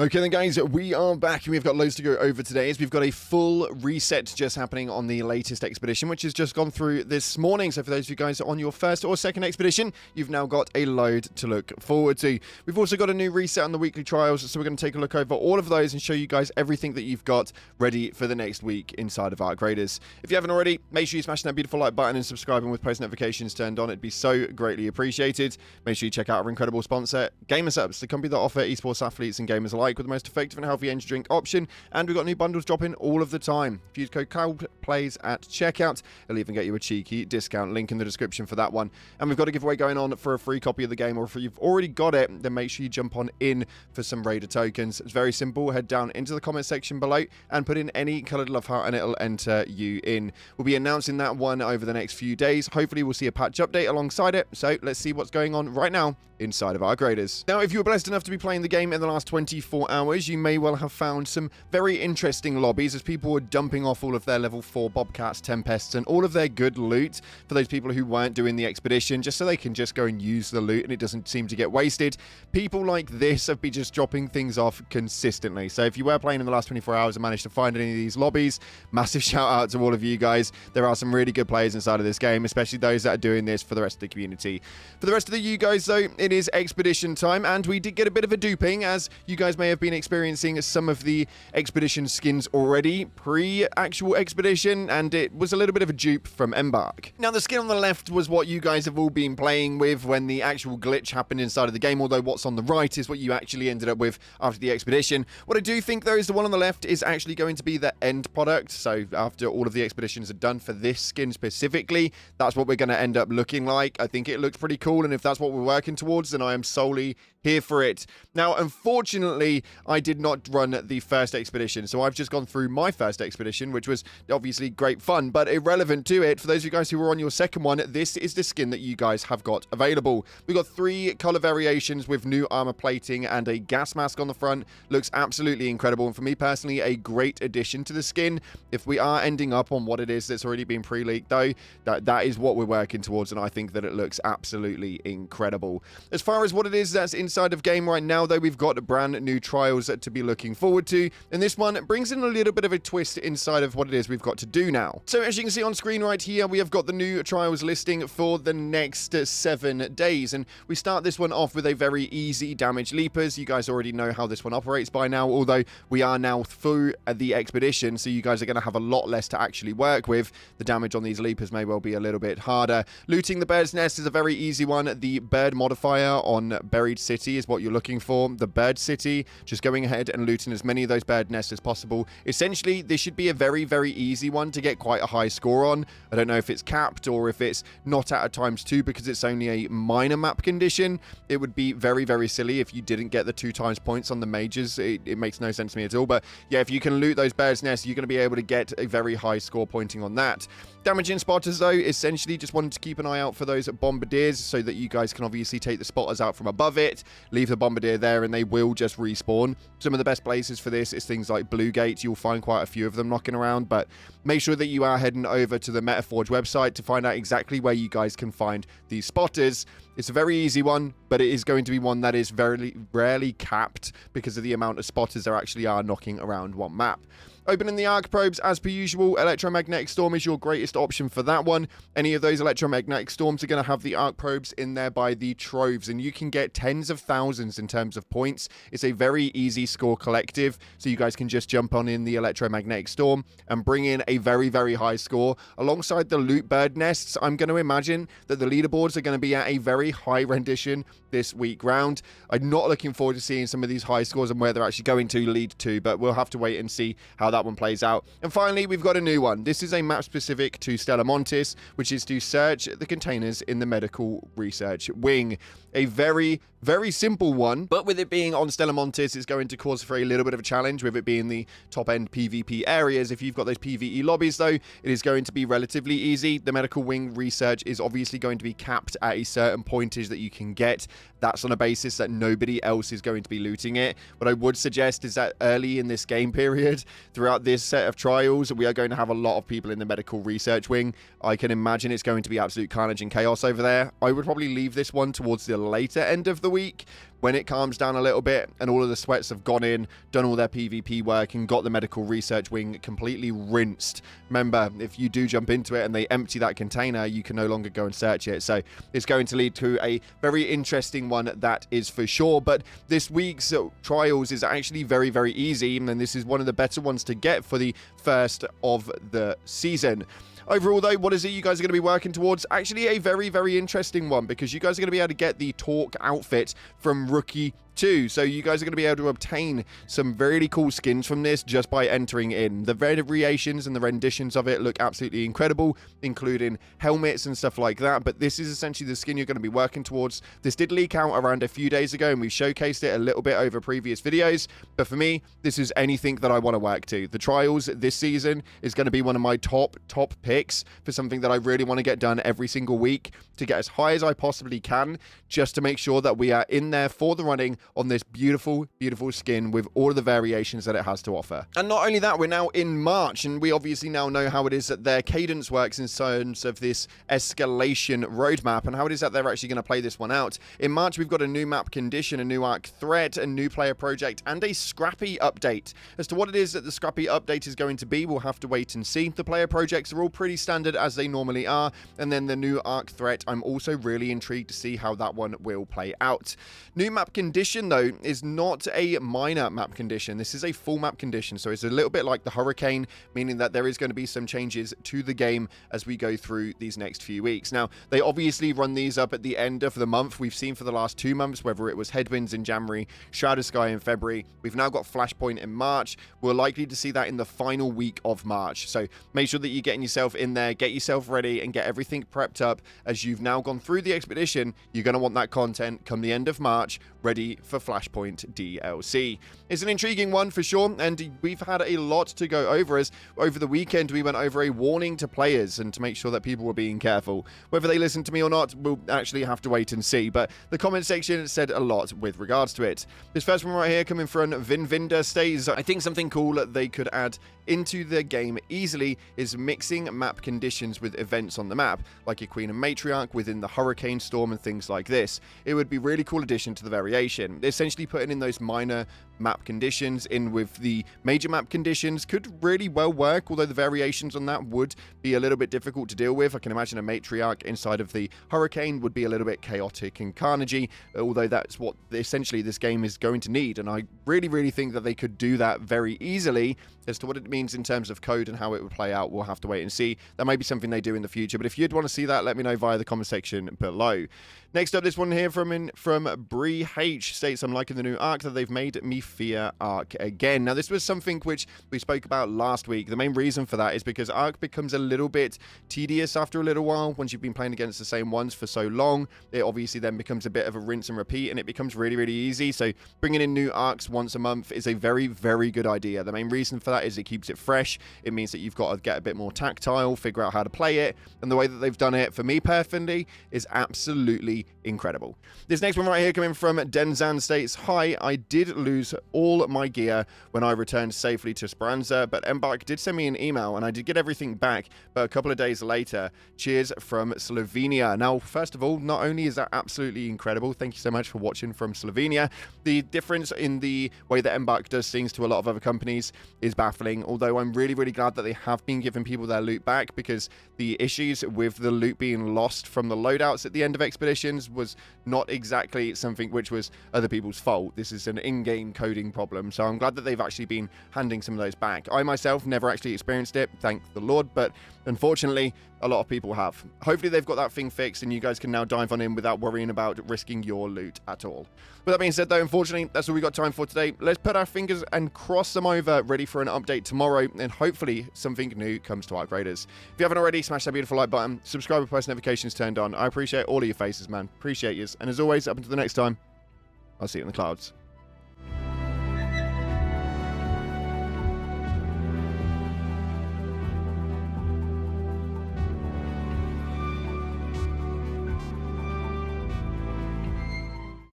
Okay then guys, we are back and we've got loads to go over today as we've got a full reset just happening on the latest expedition, which has just gone through this morning. So for those of you guys on your first or second expedition, you've now got a load to look forward to. We've also got a new reset on the weekly trials, so we're going to take a look over all of those and show you guys everything that you've got ready for the next week inside of Ark Raiders. If you haven't already, make sure you smash that beautiful like button and subscribing with post notifications turned on. It'd be so greatly appreciated. Make sure you check out our incredible sponsor, GamerSubs, the company that offer esports athletes and gamers alike with the most effective and healthy energy drink option, and we've got new bundles dropping all of the time. If you use code COWPLAYS at checkout, it'll even get you a cheeky discount. Link in the description for that one. And we've got a giveaway going on for a free copy of the game, or if you've already got it, then make sure you jump on in for some Raider tokens. It's very simple. Head down into the comment section below and put in any coloured love heart and it'll enter you in. We'll be announcing that one over the next few days. Hopefully we'll see a patch update alongside it. So let's see what's going on right now inside of Ark Raiders. Now, if you were blessed enough to be playing the game in the last 24 hours, you may well have found some very interesting lobbies as people were dumping off all of their level 4 Bobcats, Tempests, and all of their good loot for those people who weren't doing the expedition, just so they can just go and use the loot and it doesn't seem to get wasted. People like this have been just dropping things off consistently. So if you were playing in the last 24 hours and managed to find any of these lobbies, massive shout out to all of you guys. There are some really good players inside of this game, especially those that are doing this for the rest of the community. For the rest of you guys, though, it is expedition time, and we did get a bit of a duping, as you guys may have been experiencing some of the expedition skins already pre-actual expedition, and it was a little bit of a dupe from Embark. Now, the skin on the left was what you guys have all been playing with when the actual glitch happened inside of the game, although what's on the right is what you actually ended up with after the expedition. What I do think, though, is the one on the left is actually going to be the end product. So after all of the expeditions are done for this skin specifically, that's what we're going to end up looking like. I think it looks pretty cool, and if that's what we're working towards, then I am solely here for it. Now, unfortunately, I did not run the first expedition, so I've just gone through my first expedition, which was obviously great fun, but irrelevant to it. For those of you guys who were on your second one, this is the skin that you guys have got available. We've got 3 color variations with new armor plating and a gas mask on the front. Looks absolutely incredible, and for me personally, a great addition to the skin. If we are ending up on what it is that's already been pre-leaked, though, that is what we're working towards, and I think that it looks absolutely incredible. As far as what it is that's inside of game right now, though, we've got brand new trials to be looking forward to, and this one brings in a little bit of a twist inside of what it is we've got to do now. So as you can see on screen right here, we have got the new trials listing for the next 7 days, and we start this one off with a very easy damage leapers. You guys already know how this one operates by now, although we are now through the expedition, so you guys are going to have a lot less to actually work with. The damage on these leapers may well be a little bit harder. Looting the bird's nest is a very easy one. The bird modifier on buried city is what you're looking for. The bird city, just going ahead and looting as many of those bird nests as possible. Essentially, this should be a very, very easy one to get quite a high score on. I don't know if it's capped or if it's not at a ×2 because it's only a minor map condition. It would be very, very silly if you didn't get the 2 times points on the majors. It makes no sense to me at all. But yeah, if you can loot those birds' nests, you're going to be able to get a very high score pointing on that. Damaging spotters, though, essentially just wanted to keep an eye out for those bombardiers so that you guys can obviously take the spotters out from above it, leave the bombardier there, and they will just respawn. Some of the best places for this is things like Blue Gate. You'll find quite a few of them knocking around, but make sure that you are heading over to the Metaforge website to find out exactly where you guys can find these spotters. It's a very easy one, but it is going to be one that is very rarely capped because of the amount of spotters there actually are knocking around one map. Opening the Arc probes, as per usual, electromagnetic storm is your greatest option for that one. Any of those electromagnetic storms are going to have the Arc probes in there by the troves, and you can get tens of thousands in terms of points. It's a very easy score collective, so you guys can just jump on in the electromagnetic storm and bring in a very, very high score. Alongside the loot bird nests, I'm going to imagine that the leaderboards are going to be at a very high rendition this week round. I'm not looking forward to seeing some of these high scores and where they're actually going to lead to, but we'll have to wait and see how that one plays out. And finally, we've got a new one. This is a map specific to Stella Montis, which is to search the containers in the medical research wing. A very, very simple one, but with it being on Stella Montis, it's going to cause for a little bit of a challenge with it being the top-end PvP areas. If you've got those PvE lobbies, though, it is going to be relatively easy. The medical wing research is obviously going to be capped at a certain pointage that you can get. That's on a basis that nobody else is going to be looting it. What I would suggest is that early in this game period, throughout this set of trials, we are going to have a lot of people in the medical research wing. I can imagine it's going to be absolute carnage and chaos over there. I would probably leave this one towards the later end of the week, when it calms down a little bit and all of the sweats have gone in, done all their PvP work, and got the medical research wing completely rinsed. Remember, if you do jump into it and they empty that container, you can no longer go and search it. So it's going to lead to a very interesting one, that is for sure. But this week's trials is actually very, very easy, and this is one of the better ones to get for the first of the season. Overall, though, what is it you guys are going to be working towards? Actually, a very, very interesting one, because you guys are going to be able to get the Torque outfit from Rookie 2. So you guys are going to be able to obtain some really cool skins from this just by entering in. The variations and the renditions of it look absolutely incredible, including helmets and stuff like that. But this is essentially the skin you're going to be working towards. This did leak out around a few days ago, and we showcased it a little bit over previous videos. But for me, this is anything that I want to work to. The trials this season is going to be one of my top picks for something that I really want to get done every single week to get as high as I possibly can, just to make sure that we are in there for the running on this beautiful, beautiful skin with all of the variations that it has to offer. And not only that, we're now in March, and we obviously now know how it is that their cadence works in terms of this escalation roadmap and how it is that they're actually going to play this one out. In March, we've got a new map condition, a new arc threat, a new player project, and a scrappy update. As to what it is that the scrappy update is going to be, we'll have to wait and see. The player projects are all pretty standard as they normally are, and then the new arc threat, I'm also really intrigued to see how that one will play out. New map condition, though, is not a minor map condition. This is a full map condition, so it's a little bit like the Hurricane, meaning that there is going to be some changes to the game as we go through these next few weeks. Now, they obviously run these up at the end of the month. We've seen for the last 2 months, whether it was Headwinds in January, Shrouded Sky in February. We've now got Flashpoint in March. We're likely to see that in the final week of March. So make sure that you're getting yourself in there, get yourself ready, and get everything prepped up. As you've now gone through the expedition, you're going to want that content come the end of March, ready for Flashpoint DLC. It's an intriguing one for sure, and we've had a lot to go over. As over the weekend, we went over a warning to players and to make sure that people were being careful. Whether they listen to me or not, we'll actually have to wait and see, but the comment section said a lot with regards to it. This first one right here coming from Vinvinda states, I think something cool that they could add into the game easily is mixing map conditions with events on the map, like a Queen and Matriarch within the Hurricane Storm and things like this. It would be really cool addition to the variation. Essentially putting in those minor map conditions in with the major map conditions could really well work, although the variations on that would be a little bit difficult to deal with. I can imagine a Matriarch inside of the Hurricane would be a little bit chaotic and carnagey, although that's what essentially this game is going to need, and I really think that they could do that very easily. As to what it means in terms of code and how it would play out, we'll have to wait and see. That might be something they do in the future, but if you'd want to see that, let me know via the comment section below. Next up, this one here from Bree H states, I'm liking the new arc that they've made me fear arc again. Now, this was something which we spoke about last week. The main reason for that is because arc becomes a little bit tedious after a little while. Once you've been playing against the same ones for so long, it obviously then becomes a bit of a rinse and repeat, and it becomes really easy. So bringing in new arcs once a month is a very good idea. The main reason for that is it keeps it fresh. It means that you've got to get a bit more tactile, figure out how to play it, and the way that they've done it, for me personally, is absolutely incredible. This next one right here coming from Denzan states, hi, I did lose all my gear when I returned safely to Speranza, but Embark did send me an email and I did get everything back, but a couple of days later, cheers from Slovenia. Now, first of all, not only is that absolutely incredible, thank you so much for watching from Slovenia, the difference in the way that Embark does things to a lot of other companies is baffling, although I'm really glad that they have been giving people their loot back, because the issues with the loot being lost from the loadouts at the end of expeditions was not exactly something which was other people's fault. This is an in-game coding problem, so I'm glad that they've actually been handing some of those back. I myself never actually experienced it, thank the Lord, but unfortunately a lot of people have. Hopefully they've got that thing fixed and you guys can now dive on in without worrying about risking your loot at all. With that being said though, unfortunately that's all we got time for today. Let's put our fingers and cross them over, ready for an update tomorrow, and hopefully something new comes to Arc Raiders. If you haven't already, smash that beautiful like button, subscribe with post notifications turned on. I appreciate all of your faces, man. Appreciate you. And as always, up until the next time, I'll see you in the clouds.